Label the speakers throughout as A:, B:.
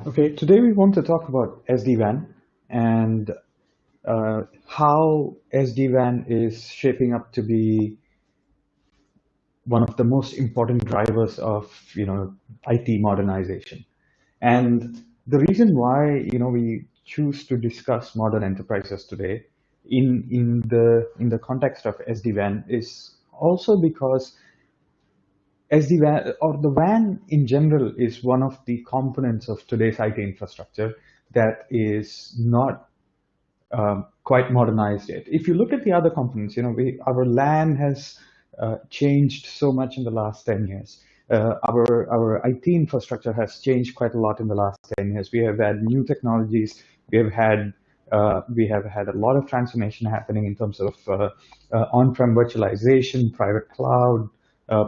A: Okay, today we want to talk about SD-WAN and how SD-WAN is shaping up to be one of the most important drivers of, IT modernization. And the reason why, we choose to discuss modern enterprises today in the context of SD-WAN is also because SD-WAN or the WAN in general is one of the components of today's IT infrastructure that is not quite modernized yet. If you look at the other components, our LAN has changed so much in the last 10 years. Our IT infrastructure has changed quite a lot in the last 10 years. We have had new technologies. We have had a lot of transformation happening in terms of on-prem virtualization, private cloud,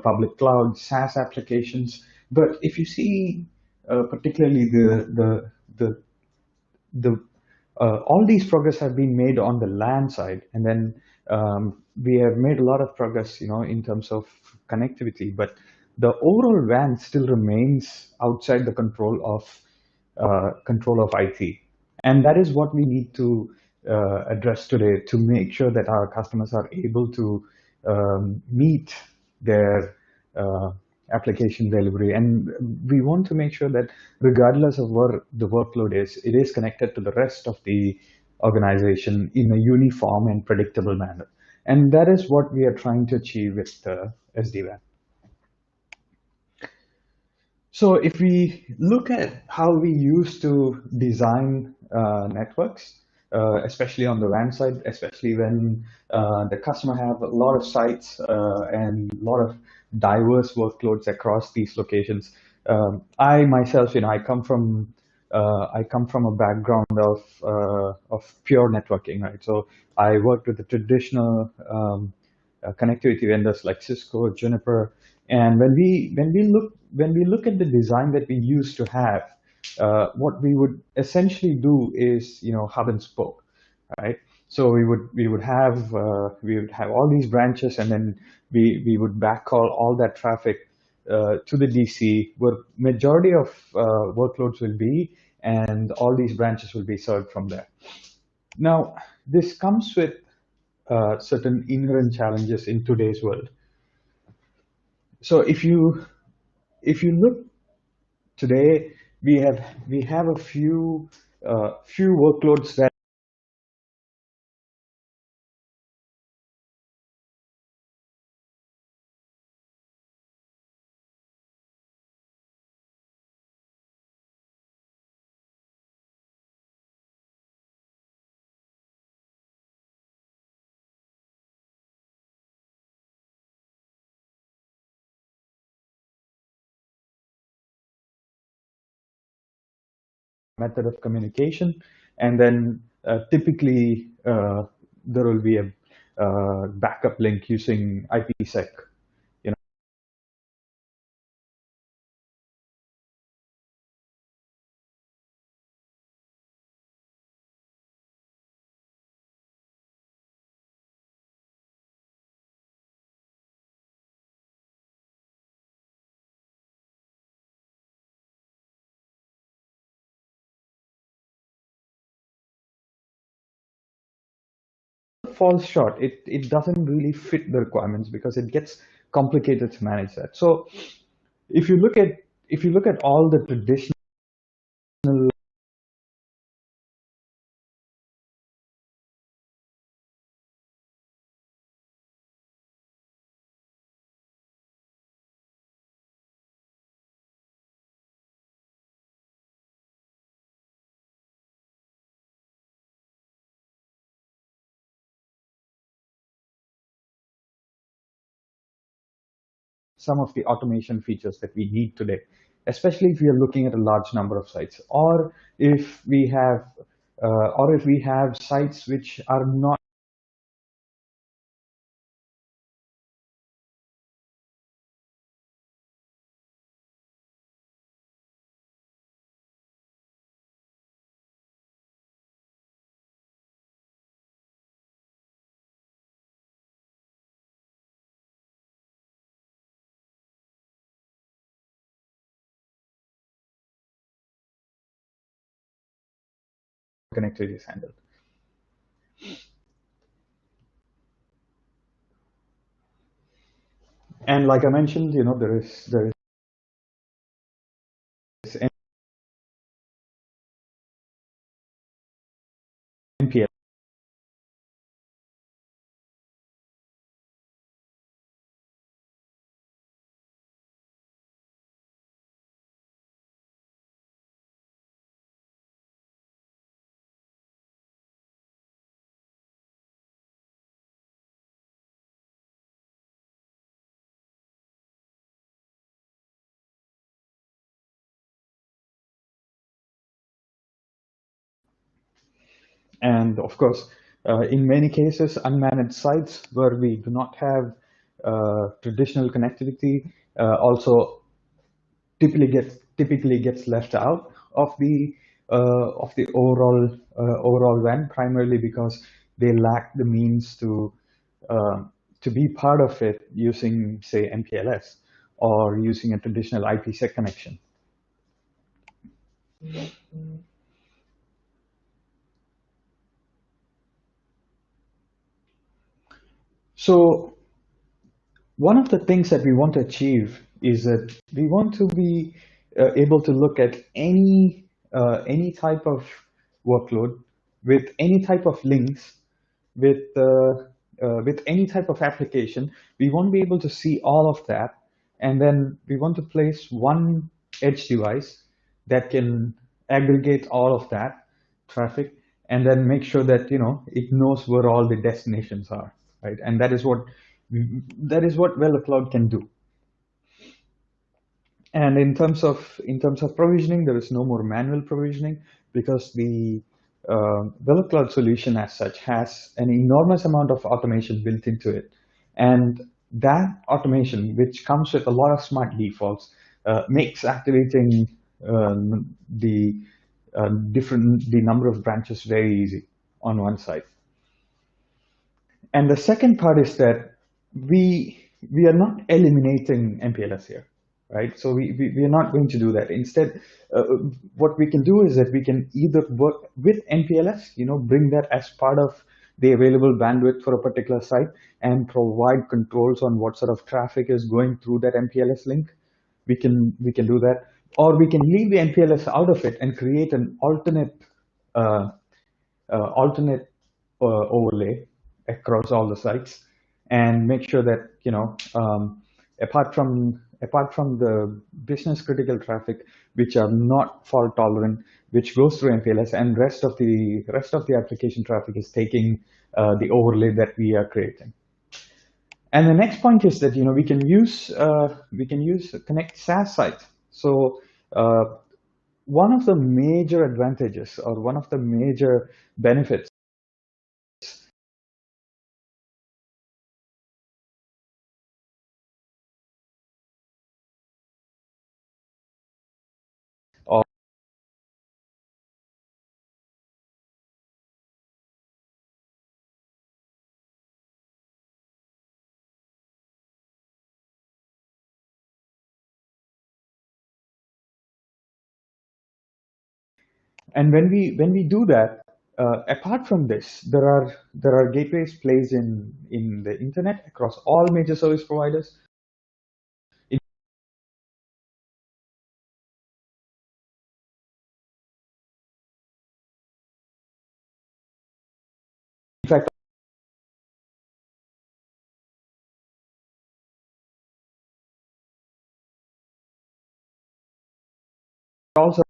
A: public cloud, SaaS applications. But if you see, particularly the all these progress have been made on the land side, and then we have made a lot of progress, in terms of connectivity. But the overall WAN still remains outside the control of IT, and that is what we need to address today to make sure that our customers are able to meet their application delivery. And we want to make sure that regardless of where the workload is, it is connected to the rest of the organization in a uniform and predictable manner. And that is what we are trying to achieve with SD-WAN. So if we look at how we used to design networks, especially on the WAN side, especially when the customer have a lot of sites and a lot of diverse workloads across these locations. I myself, I come from a background of pure networking, right? So I worked with the traditional connectivity vendors like Cisco, Juniper, and when we look at the design that we used to have, what we would essentially do is, hub and spoke, right? So we would have all these branches, and then we would backhaul all that traffic to the DC, where majority of workloads will be, and all these branches will be served from there. Now, this comes with certain inherent challenges in today's world. So if you look today, we have a few workloads that method of communication, and then typically there will be a backup link using IPsec. You know, falls short. It doesn't really fit the requirements because it gets complicated to manage that. So if you look at if you look at all the traditional some of the automation features that we need today, especially if we are looking at a large number of sites, or if we have sites which are not connectivity is handled. And like I mentioned, there is NPL. And of course, in many cases, unmanaged sites where we do not have traditional connectivity also typically gets left out of the overall WAN, primarily because they lack the means to be part of it using, say, MPLS or using a traditional IPsec connection. So one of the things that we want to achieve is that we want to be able to look at any type of workload with any type of links with any type of application. We want to be able to see all of that, and then we want to place one edge device that can aggregate all of that traffic, and then make sure that it knows where all the destinations are, right? And that is what Velocloud can do. And in terms of provisioning, there is no more manual provisioning, because the Velocloud solution as such has an enormous amount of automation built into it. And that automation, which comes with a lot of smart defaults, makes activating the number of branches very easy on one side. And the second part is that we are not eliminating MPLS here, right? So we are not going to do that. Instead, what we can do is that we can either work with MPLS, bring that as part of the available bandwidth for a particular site and provide controls on what sort of traffic is going through that MPLS link. We can do that, or we can leave the MPLS out of it and create an alternate overlay across all the sites, and make sure that apart from the business critical traffic, which are not fault tolerant, which goes through MPLS, and rest of the application traffic is taking the overlay that we are creating. And the next point is that we can use connect SaaS sites. So one of the major advantages, or one of the major benefits of and when we do that, apart from this, there are gateways placed in the internet across all major service providers. In fact, also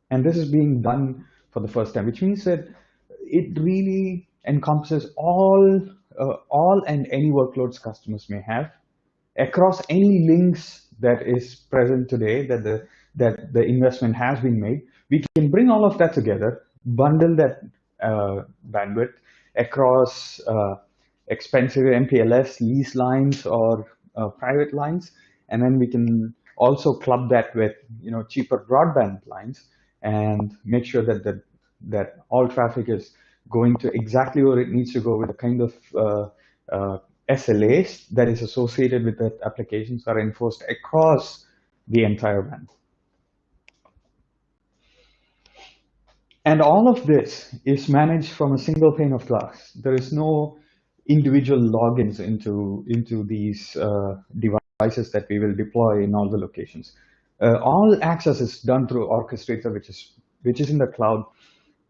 A: and this is being done for the first time, which means that it really encompasses all and any workloads customers may have across any links that is present today, that the investment has been made. We can bring all of that together, bundle that bandwidth across expensive MPLS lease lines or private lines, and then we can also club that with cheaper broadband lines and make sure that all traffic is going to exactly where it needs to go with the kind of SLAs that is associated with that applications are enforced across the entire WAN. And all of this is managed from a single pane of glass. There is no individual logins into these devices that we will deploy in all the locations. All access is done through Orchestrator, which is in the cloud.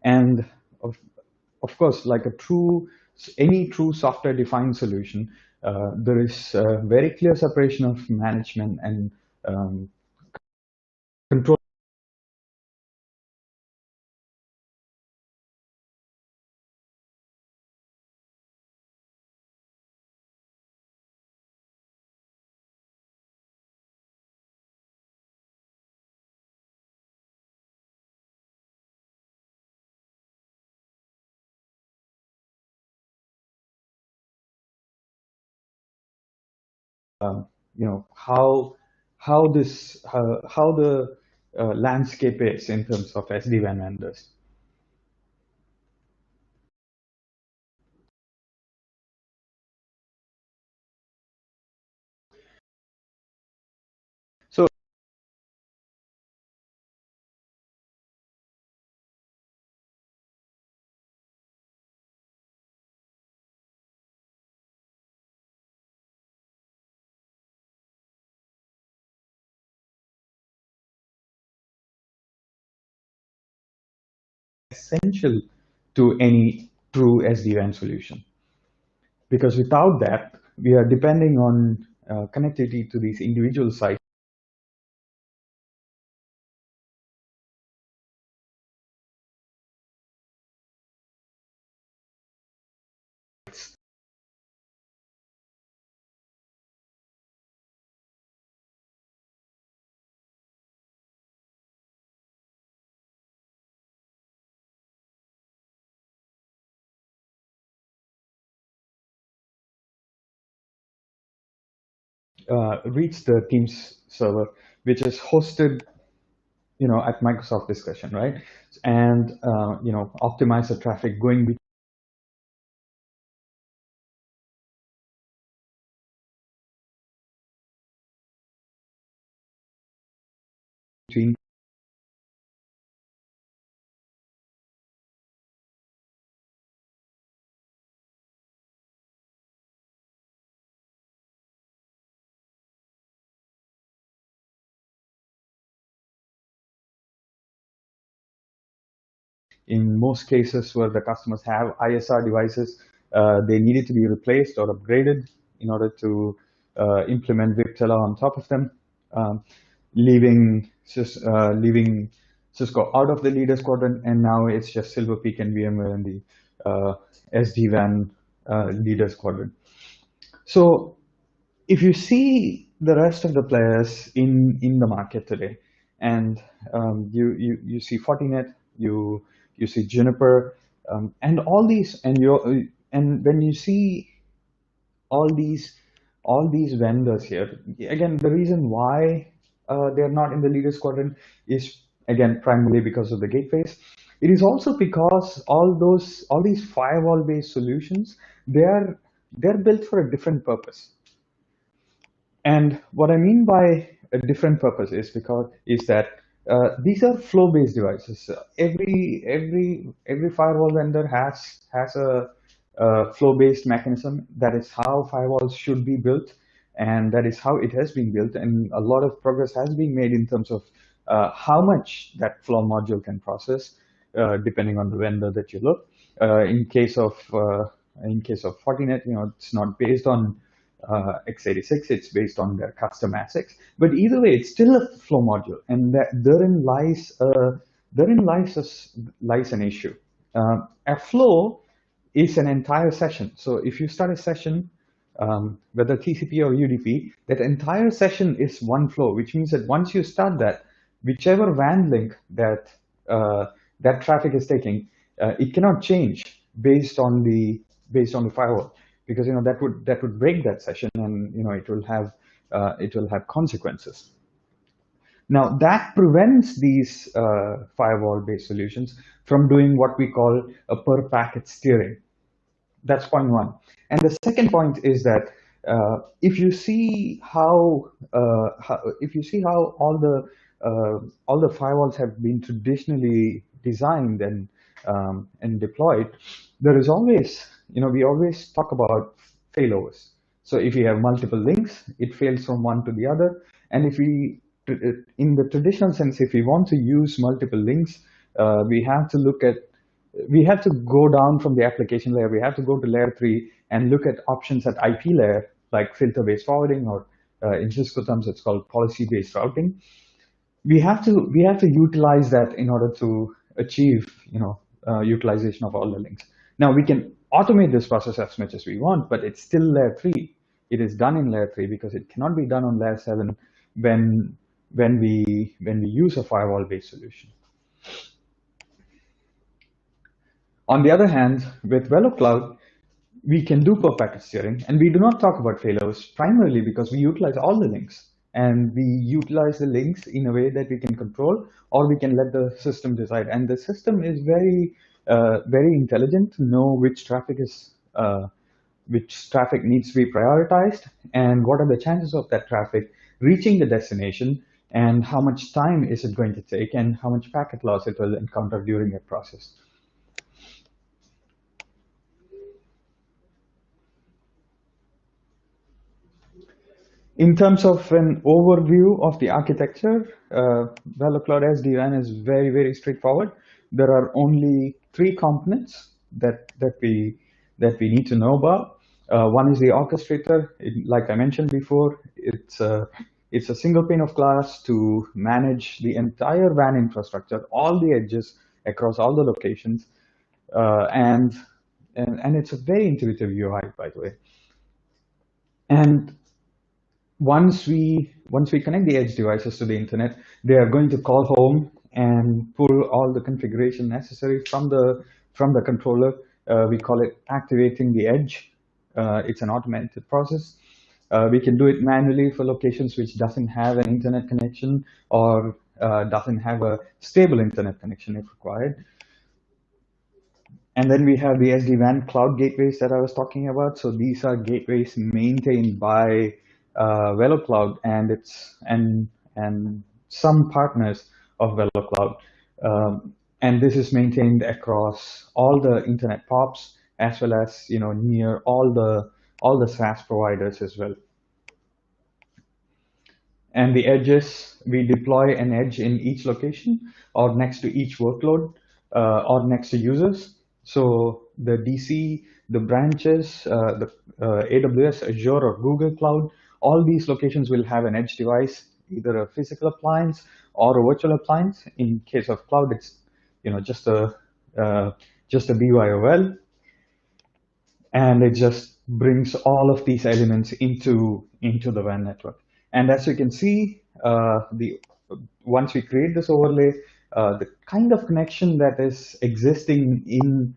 A: And of course, like any true software-defined solution, there is a very clear separation of management and control. How the landscape is in terms of SD-WAN vendors. So essential to any true SD-WAN solution, because without that, we are depending on connectivity to these individual sites. Reach the Teams server, which is hosted, at Microsoft discussion, right? And optimize the traffic going between. In most cases where the customers have ISR devices, they needed to be replaced or upgraded in order to implement VipTela on top of them, leaving Cisco out of the leaders quadrant, and now it's just Silver Peak and VMware in the SD-WAN leaders quadrant. So if you see the rest of the players in the market today, and you see Fortinet, you see Juniper, and all these, and when you see all these vendors here, again, the reason why they're not in the leaders quadrant is again primarily because of the gateways. It is also because all these firewall based solutions, they're built for a different purpose. And what I mean by a different purpose is that these are flow-based devices. Every firewall vendor has a flow-based mechanism. That is how firewalls should be built, and that is how it has been built. And a lot of progress has been made in terms of how much that flow module can process, depending on the vendor that you look. In case of Fortinet, it's not based on x86, it's based on their custom ASICs. But either way, it's still a flow module, and therein lies an issue. A flow is an entire session. So if you start a session, whether TCP or UDP, that entire session is one flow, which means that once you start that, whichever WAN link that that traffic is taking, it cannot change based on the firewall. because that would break that session, and it will have consequences. Now that prevents these firewall-based solutions from doing what we call a per packet steering. That's point one. And the second point is that if you see how all the firewalls have been traditionally designed and deployed, there is always, we always talk about failovers. So if you have multiple links, it fails from one to the other. And if we, in the traditional sense, if we want to use multiple links, we have to look at we have to go down from the application layer. We have to go to layer 3 and look at options at IP layer, like filter-based forwarding, or in Cisco terms, it's called policy-based routing. We have to utilize that in order to achieve utilization of all the links. Now we can automate this process as much as we want, but it's still layer 3. It is done in layer 3 because it cannot be done on layer 7 when we use a firewall-based solution. On the other hand, with Velocloud, we can do per packet steering, and we do not talk about failovers primarily because we utilize all the links, and we utilize the links in a way that we can control, or we can let the system decide. And the system is very intelligent to know which traffic needs to be prioritized, and what are the chances of that traffic reaching the destination, and how much time is it going to take, and how much packet loss it will encounter during that process. In terms of an overview of the architecture, Velocloud SD-WAN is very straightforward. There are only 3 components that we need to know about. One is the orchestrator. Like I mentioned before, it's a single pane of glass to manage the entire WAN infrastructure, all the edges across all the locations, and it's a very intuitive UI, by the way. And once we connect the edge devices to the internet, they are going to call home and pull all the configuration necessary from the controller. We call it activating the edge. It's an automated process. We can do it manually for locations which doesn't have an internet connection, or doesn't have a stable internet connection if required. And then we have the SD-WAN cloud gateways that I was talking about. So these are gateways maintained by Velocloud and some partners of Velocloud, and this is maintained across all the internet POPs, as well as near all the SaaS providers as well. And the edges, we deploy an edge in each location, or next to each workload, or next to users. So the DC, the branches, the AWS, Azure, or Google Cloud, all these locations will have an edge device, either a physical appliance or a virtual appliance. In case of cloud, it's just a BYOL, and it just brings all of these elements into the WAN network. And as you can see, once we create this overlay, the kind of connection that is existing in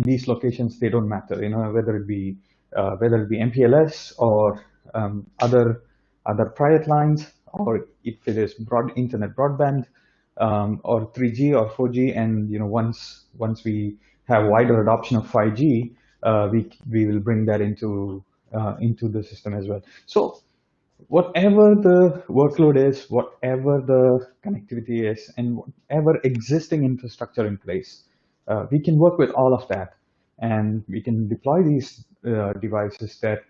A: these locations, they don't matter. Whether it be MPLS or other private lines, or if it is internet broadband, or 3G or 4G, and once we have wider adoption of 5G, we will bring that into the system as well. So whatever the workload is, whatever the connectivity is, and whatever existing infrastructure in place, we can work with all of that, and we can deploy these devices that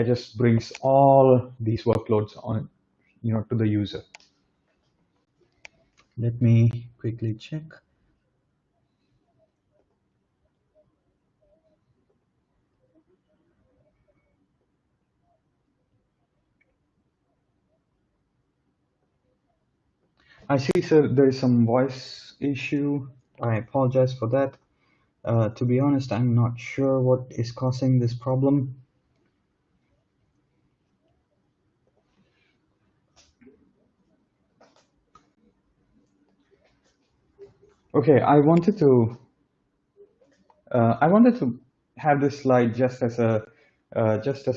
A: just brings all these workloads on, to the user. Let me quickly check. I see, sir, there is some voice issue. I apologize for that. To be honest, I'm not sure what is causing this problem. Okay, I wanted to have this slide just as a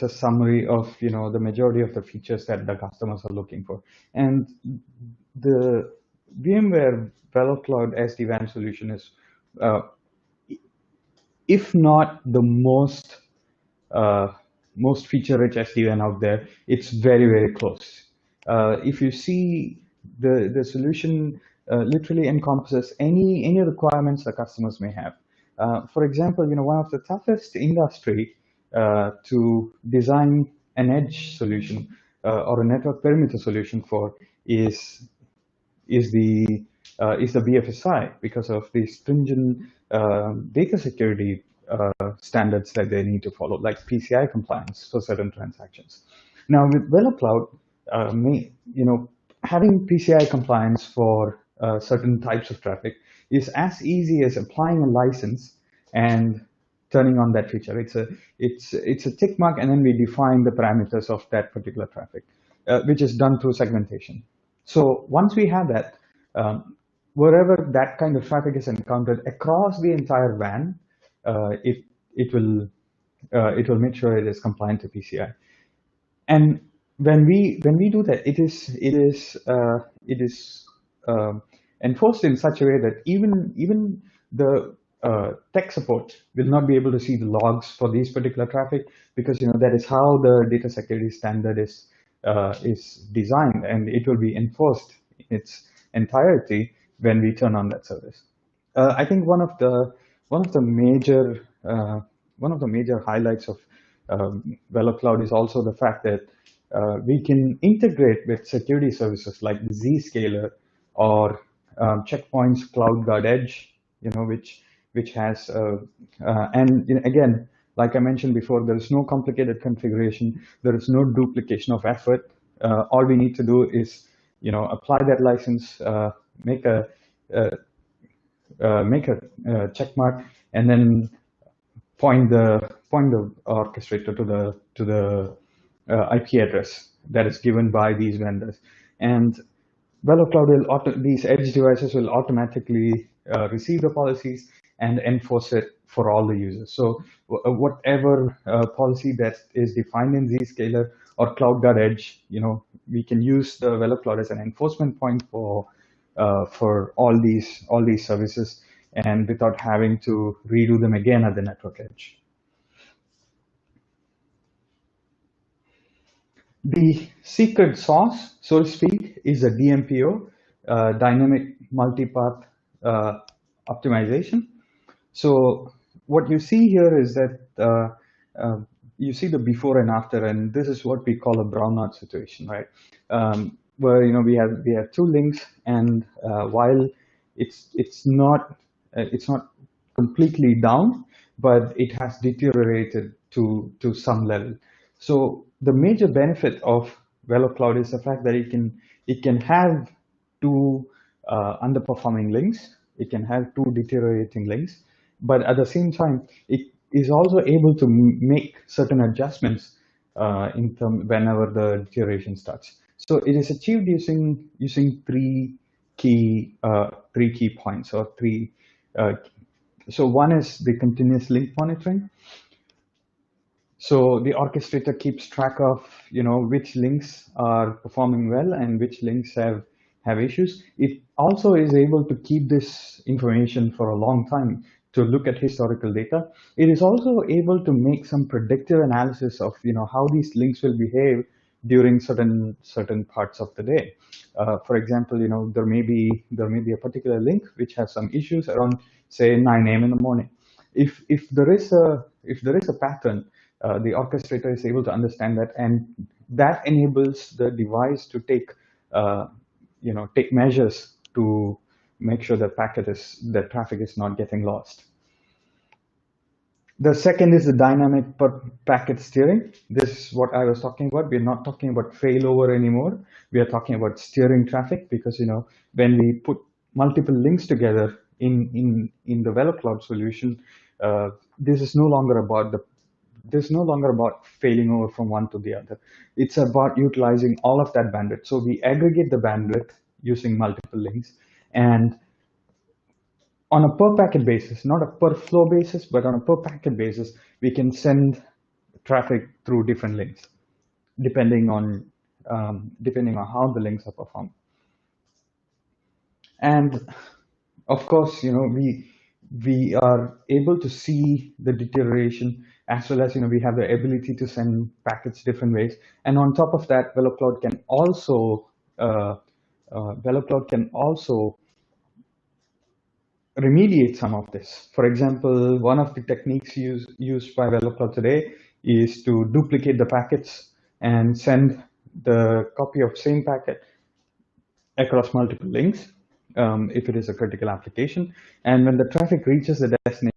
A: summary of the majority of the features that the customers are looking for. And the VMware Velocloud SD-WAN solution is, if not the uh, most feature-rich SD-WAN out there, it's very, very close. If you see, the solution literally encompasses any requirements the customers may have. For example, one of the toughest industry to design an edge solution or a network perimeter solution for is is the BFSI, because of the stringent data security standards that they need to follow, like PCI compliance for certain transactions. Now with VeloCloud, having PCI compliance for certain types of traffic is as easy as applying a license and turning on that feature. It's a tick mark, and then we define the parameters of that particular traffic, which is done through segmentation. So once we have that, wherever that kind of traffic is encountered across the entire WAN, it will make sure it is compliant to PCI. And when we do that, it is enforced in such a way that even the tech support will not be able to see the logs for these particular traffic, because that is how the data security standard is designed, and it will be enforced in its entirety when we turn on that service. I think one of the major highlights of Velocloud is also the fact that we can integrate with security services like Zscaler or Checkpoint's CloudGuard Edge, which has and again, like I mentioned before, there is no complicated configuration, there is no duplication of effort. All we need to do is apply that license, make a check mark, and then point the orchestrator to the IP address that is given by these vendors. And Velocloud these edge devices will automatically receive the policies and enforce it for all the users. So whatever policy that is defined in Zscaler or CloudGuard Edge, we can use the Velocloud as an enforcement point for all these services, and without having to redo them again at the network edge. The secret sauce, so to speak, is a DMPO, dynamic multipath optimization. So what you see here is that you see the before and after, and this is what we call a brownout situation, right? Where we have two links, and while it's not completely down, but it has deteriorated to some level. So the major benefit of Velocloud is the fact that it can have two underperforming links, it can have two deteriorating links, but at the same time, it is also able to make certain adjustments whenever the deterioration starts. So it is achieved using three key points, or three. So one is the continuous link monitoring. So the orchestrator keeps track of which links are performing well and which links have issues. It also is able to keep this information for a long time to look at historical data. It is also able to make some predictive analysis of how these links will behave during certain parts of the day. For example, there may be a particular link which has some issues around, say, 9 a.m. in the morning. If there is a pattern, the orchestrator is able to understand that, and that enables the device to take measures to make sure that traffic is not getting lost. The second is the dynamic packet steering. This is what I was talking about. We're not talking about failover anymore. We are talking about steering traffic, because when we put multiple links together in the Velocloud solution, this is no longer about failing over from one to the other. It's about utilizing all of that bandwidth. So we aggregate the bandwidth using multiple links, and on a per packet basis, not a per flow basis, but on a per packet basis, we can send traffic through different links, depending on how the links are performed. And of course, we are able to see the deterioration, as well as we have the ability to send packets different ways. And on top of that, uh, Velocloud can also remediate some of this. For example, one of the techniques used by Velocloud today is to duplicate the packets and send the copy of same packet across multiple links if it is a critical application. And when the traffic reaches the destination,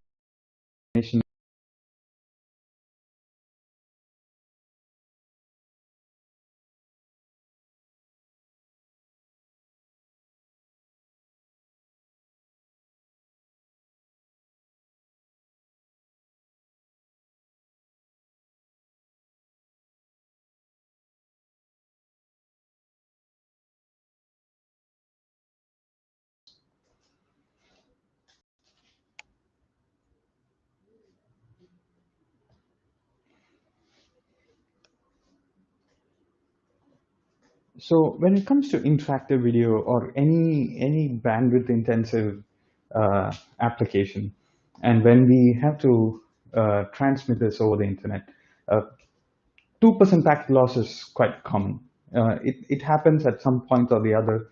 A: so when it comes to interactive video or any bandwidth intensive application, and when we have to transmit this over the internet, 2% packet loss is quite common. It happens at some point or the other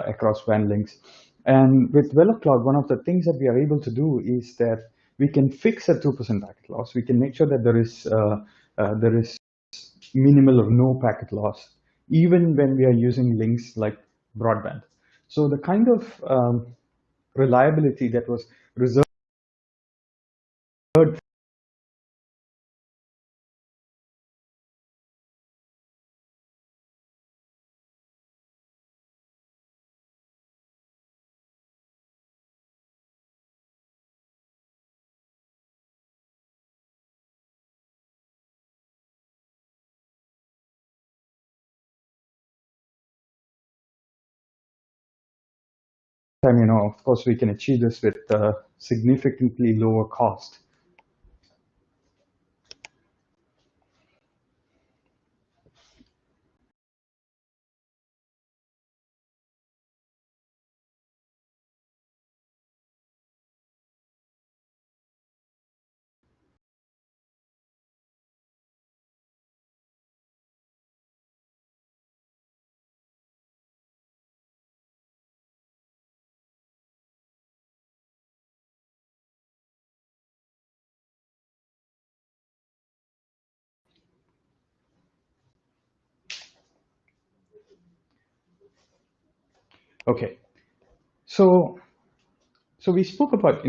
A: across WAN links. And with Velocloud, one of the things that we are able to do is that we can fix a 2% packet loss. We can make sure that there is minimal or no packet loss, even when we are using links like broadband. So the kind of reliability that was reserved time, of course, we can achieve this with significantly lower cost. Okay, so we spoke about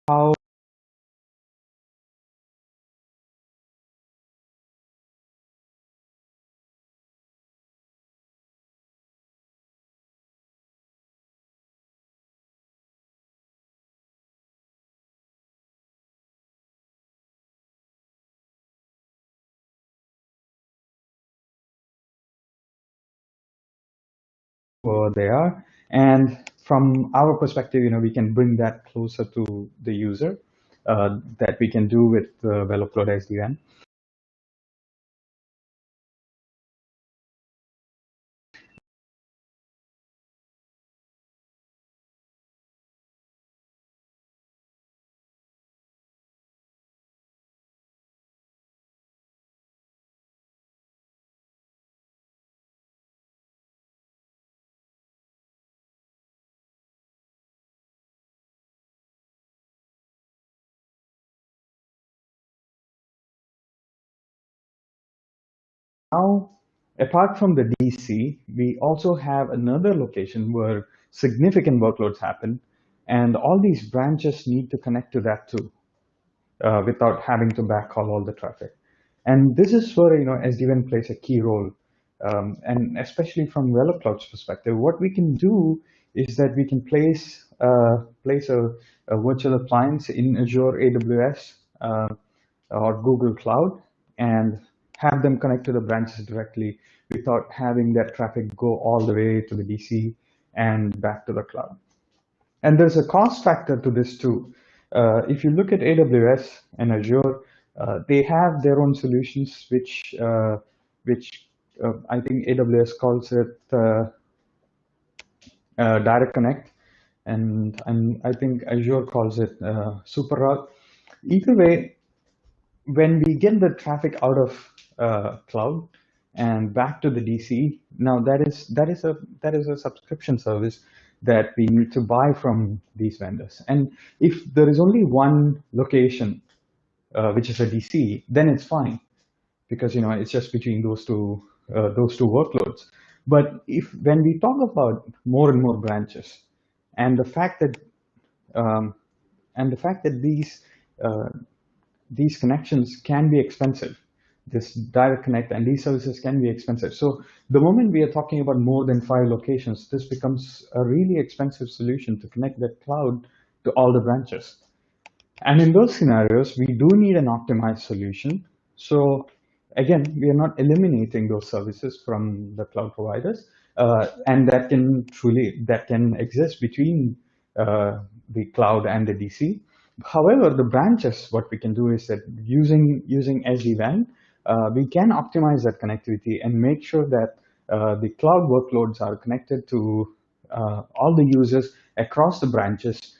A: how they are, and from our perspective, we can bring that closer to the user. That we can do with Velocloud SD-WAN. Now, apart from the DC, we also have another location where significant workloads happen, and all these branches need to connect to that too, without having to backhaul all the traffic. And this is where SD-WAN plays a key role, and especially from Velocloud's perspective, what we can do is that we can place a virtual appliance in Azure, AWS, or Google Cloud, and have them connect to the branches directly without having that traffic go all the way to the DC and back to the cloud. And there's a cost factor to this too. If you look at AWS and Azure, they have their own solutions, which I think AWS calls it Direct Connect, and I think Azure calls it Super Route. Either way, when we get the traffic out of cloud and back to the DC, now that is a subscription service that we need to buy from these vendors. And if there is only one location, which is a DC, then it's fine because it's just between those two workloads. But if when we talk about more and more branches, and the fact that um, these connections can be expensive. This direct connect and these services can be expensive. So the moment we are talking about more than 5 locations, this becomes a really expensive solution to connect that cloud to all the branches. And in those scenarios, we do need an optimized solution. So again, we are not eliminating those services from the cloud providers, and that can exist between the cloud and the DC. However, the branches, what we can do is that using SD-WAN, we can optimize that connectivity and make sure that the cloud workloads are connected to all the users across the branches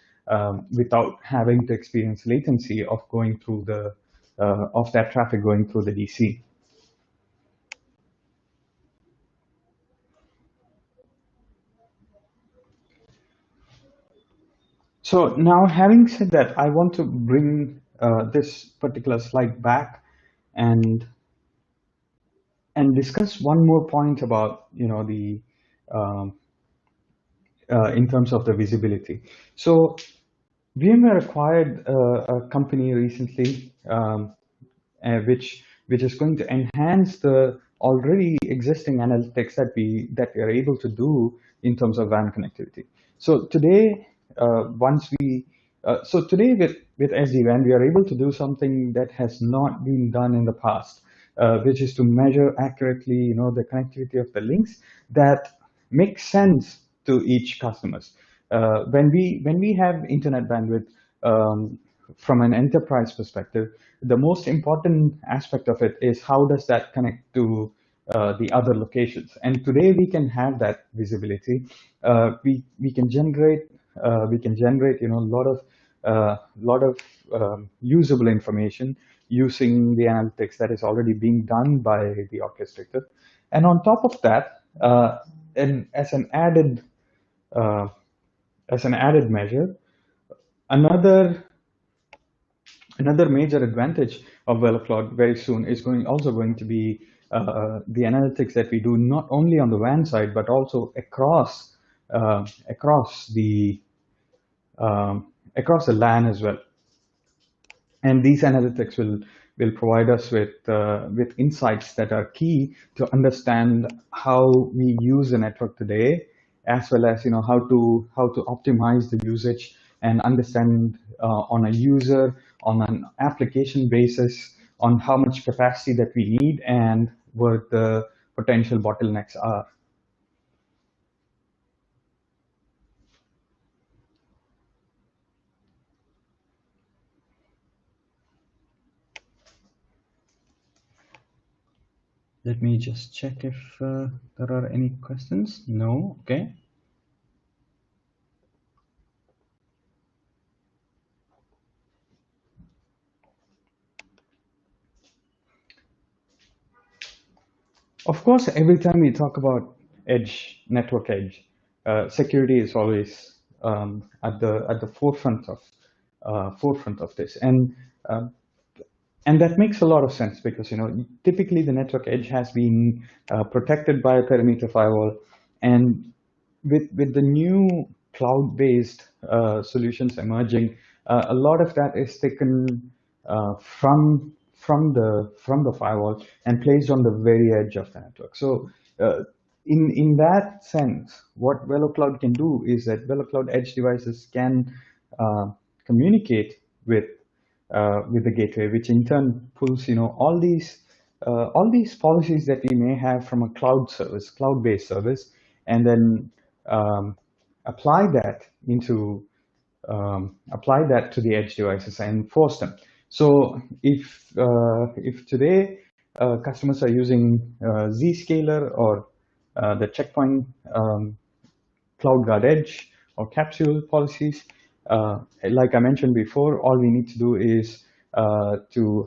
A: without having to experience latency of going through of that traffic going through the DC. So now, having said that, I want to bring this particular slide back and discuss one more point about the um, in terms of the visibility. So VMware acquired a company recently, which is going to enhance the already existing analytics that we are able to do in terms of WAN connectivity. So today, today with SD-WAN, we are able to do something that has not been done in the past, which is to measure accurately, the connectivity of the links that make sense to each customers. When we have internet bandwidth, from an enterprise perspective, the most important aspect of it is how does that connect to the other locations. And today we can have that visibility. We can generate a lot of usable information using the analytics that is already being done by the orchestrator. And on top of that, and uh, as an added measure, another Another major advantage of Velocloud very soon is also going to be the analytics that we do not only on the WAN side but also across the LAN as well. And these analytics will provide us with insights that are key to understand how we use the network today, as well as how to optimize the usage and understand on a user, on an application basis, on how much capacity that we need and what the potential bottlenecks are. Let me just check if there are any questions. No, okay. Of course, every time we talk about network edge, security is always at the forefront of this, uh, and that makes a lot of sense because typically the network edge has been protected by a perimeter firewall, and with the new cloud-based solutions emerging, a lot of that is taken from the firewall and placed on the very edge of the network. So in that sense, what Velocloud can do is that Velocloud edge devices can uh, communicate with the gateway, which in turn pulls all these policies that we may have from a cloud-based service, and then um, apply that apply that to the edge devices and force them. So if today customers are using Zscaler or the checkpoint CloudGuard Edge or capsule policies, like I mentioned before, all we need to do is to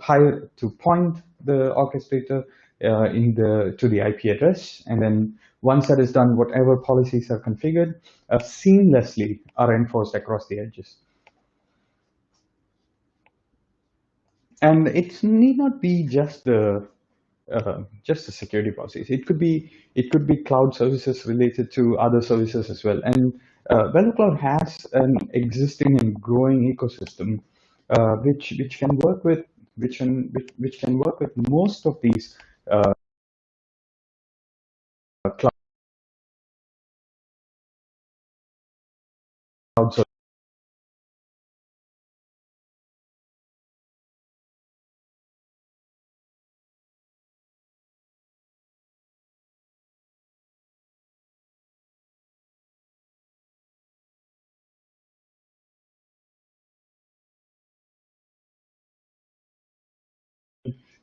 A: point the orchestrator to the IP address, and then once that is done, whatever policies are configured seamlessly are enforced across the edges. And it need not be just the security policies. It could be cloud services related to other services as well. And Velocloud has an existing and growing ecosystem, which can work with which can work with most of these cloud services.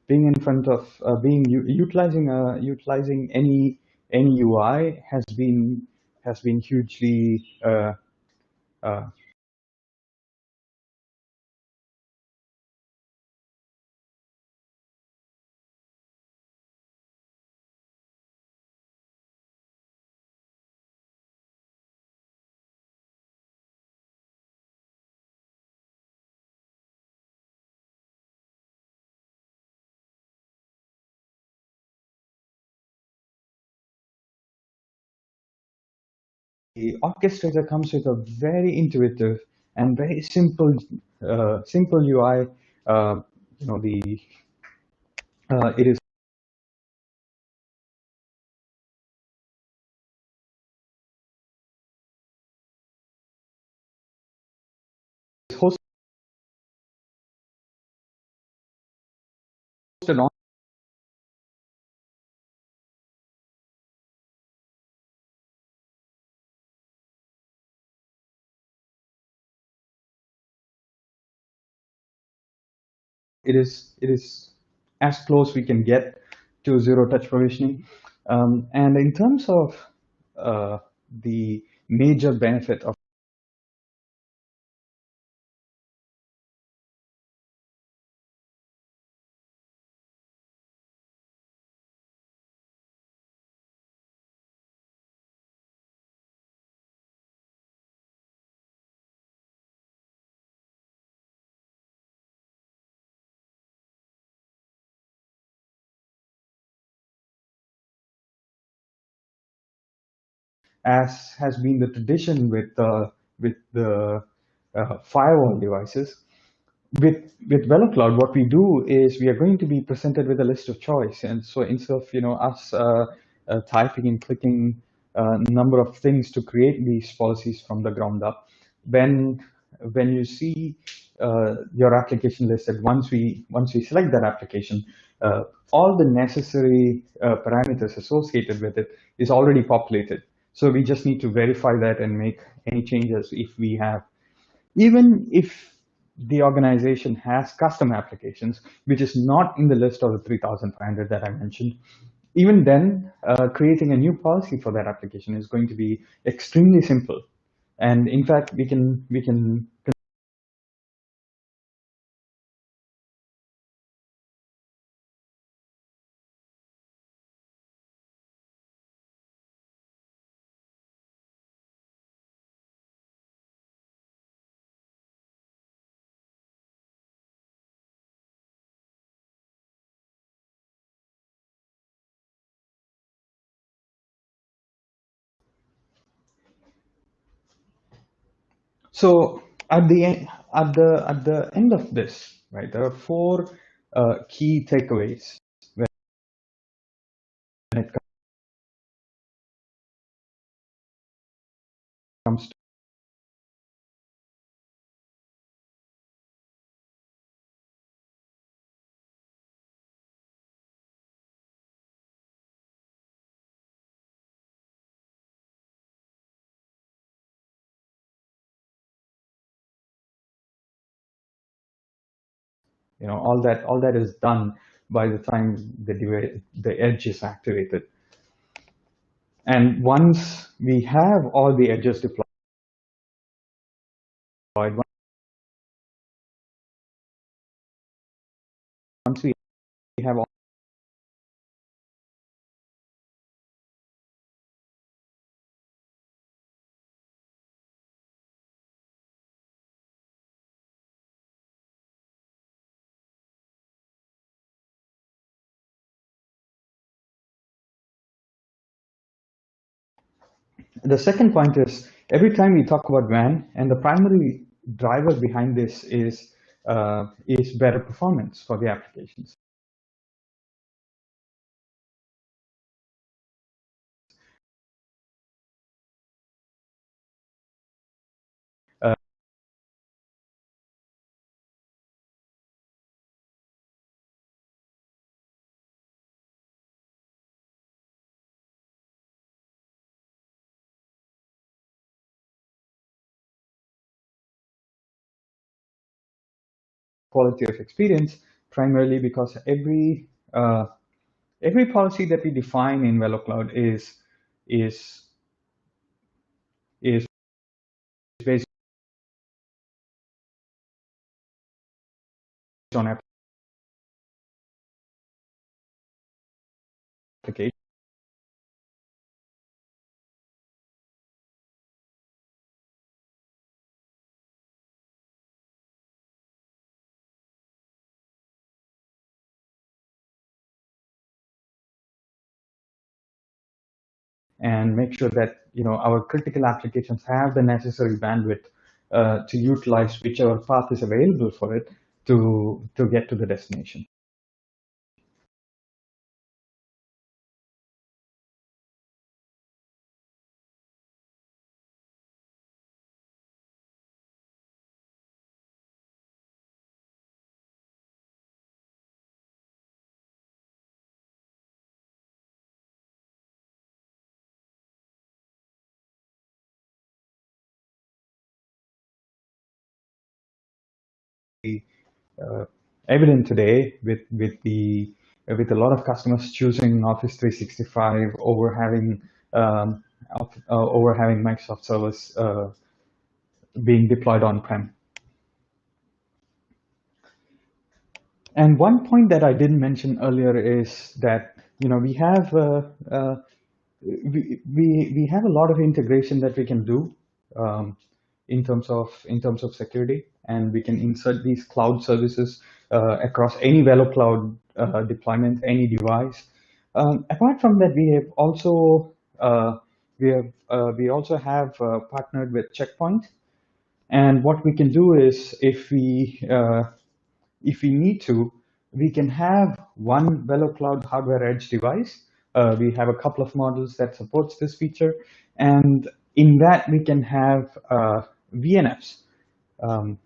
A: Being in front of utilizing any UI has been hugely uh, the orchestrator comes with a very intuitive and very simple UI. Uh, you know, it is hosted on. It is as close we can get to zero touch provisioning. And in terms of the major benefit of as has been the tradition with the firewall devices. With Velocloud, what we do is we are going to be presented with a list of choice, and so instead of us typing and clicking a number of things to create these policies from the ground up, when when you see your application listed, once we select that application, uh, all the necessary parameters associated with it is already populated. So we just need to verify that and make any changes if we have. Even if the organization has custom applications, which is not in the list of the 3,500 that I mentioned, even then, creating a new policy for that application is going to be extremely simple. And in fact, we can. So at the end of this, right, there are four key takeaways when it comes all that is done by the time the edge is activated. And once we have all the edges deployed, once we have all the second point is every time we talk about WAN, and the primary driver behind this is better performance for the applications. Uh, Quality of experience, primarily because every policy that we define in Velocloud is is based on application. And make sure that our critical applications have the necessary bandwidth to utilize whichever path is available for it to get to the destination. uh, Evident today with a lot of customers choosing Office 365 over having Microsoft Service being deployed on-prem. And one point that I didn't mention earlier is that we have we have a lot of integration that we can do um, in terms of security, and we can insert these cloud services across any Velocloud deployment, any device. Apart from that, we also have partnered with Checkpoint, and what we can do is if we need to, we can have one Velocloud hardware edge device. We have a couple of models that supports this feature, and in that we can have VNFs.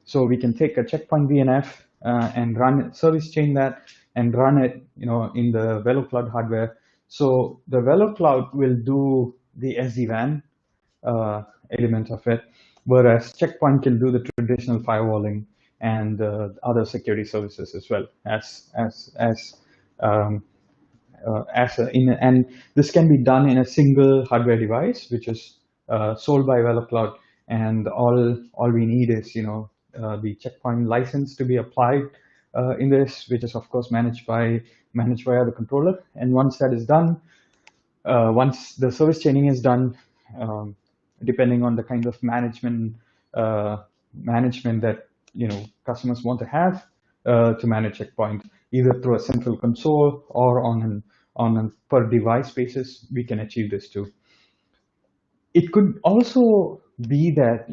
A: So we can take a Checkpoint VNF and run it, service chain that, and run it, in the Velocloud hardware. So the Velocloud will do the SD-WAN element of it, whereas Checkpoint can do the traditional firewalling and other security services as well um, and this can be done in a single hardware device, which is sold by Velocloud, and all we need is the Checkpoint license to be applied in this, which is of course managed via the controller. And once that is done, once the service chaining is done, um, depending on the kind of management that customers want to have to manage Checkpoint, either through a central console or on a per device basis, we can achieve this too. It could also be that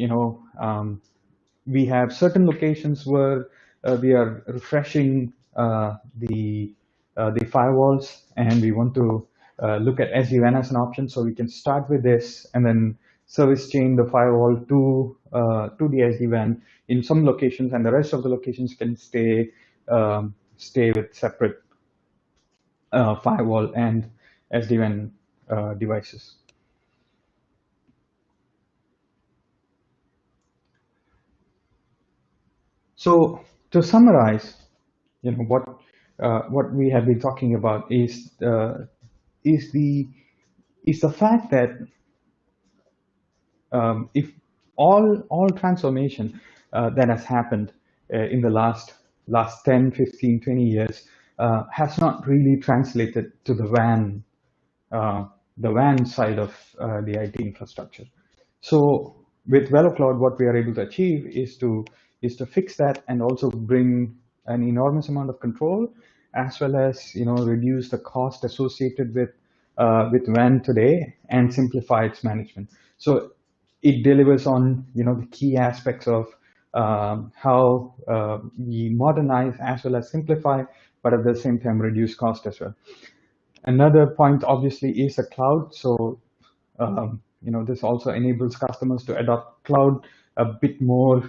A: we have certain locations where we are refreshing the firewalls, and we want to look at SD-WAN as an option. So we can start with this and then service chain the firewall to the SD-WAN in some locations, and the rest of the locations can stay with separate firewall and SD-WAN devices. So to summarize, what we have been talking about is the fact that if all transformation that has happened in the last 10, 15, 20 years has not really translated to uh, the WAN side of the IT infrastructure. So with Velocloud, what we are able to achieve is to fix that and also bring an enormous amount of control, as well as reduce the cost associated with WAN today and simplify its management. So it delivers on the key aspects of how we modernize as well as simplify, but at the same time reduce cost as well. Another point obviously is the cloud. So this also enables customers to adopt cloud a bit more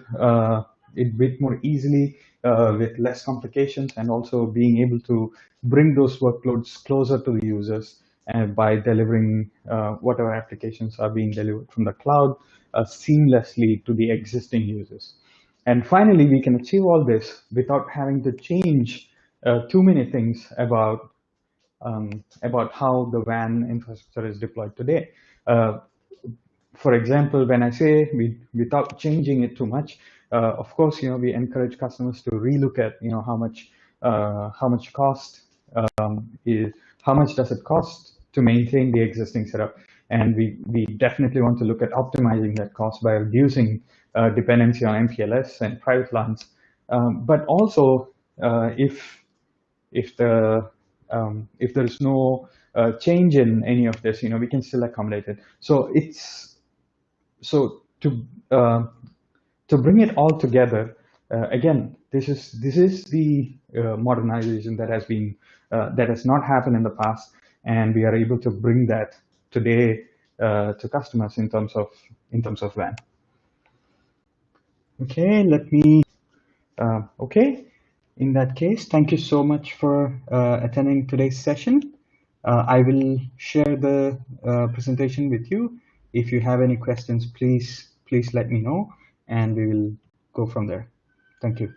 A: easily with less complications, and also being able to bring those workloads closer to the users by delivering whatever applications are being delivered from the cloud seamlessly to the existing users. And finally, we can achieve all this without having to change too many things about how the WAN infrastructure is deployed today. For example, when I say without changing it too much, of course, we encourage customers to relook at, how much cost is, how much does it cost to maintain the existing setup, and we definitely want to look at optimizing that cost by reducing dependency on MPLS and private LANs. But also, if there is no change in any of this, we can still accommodate it. So to bring it all together, again, this is the modernization that has not happened in the past, and we are able to bring that today to customers in terms of WAN. Okay, okay. In that case, thank you so much for attending today's session. I will share the presentation with you. If you have any questions, please let me know, and we will go from there. Thank you.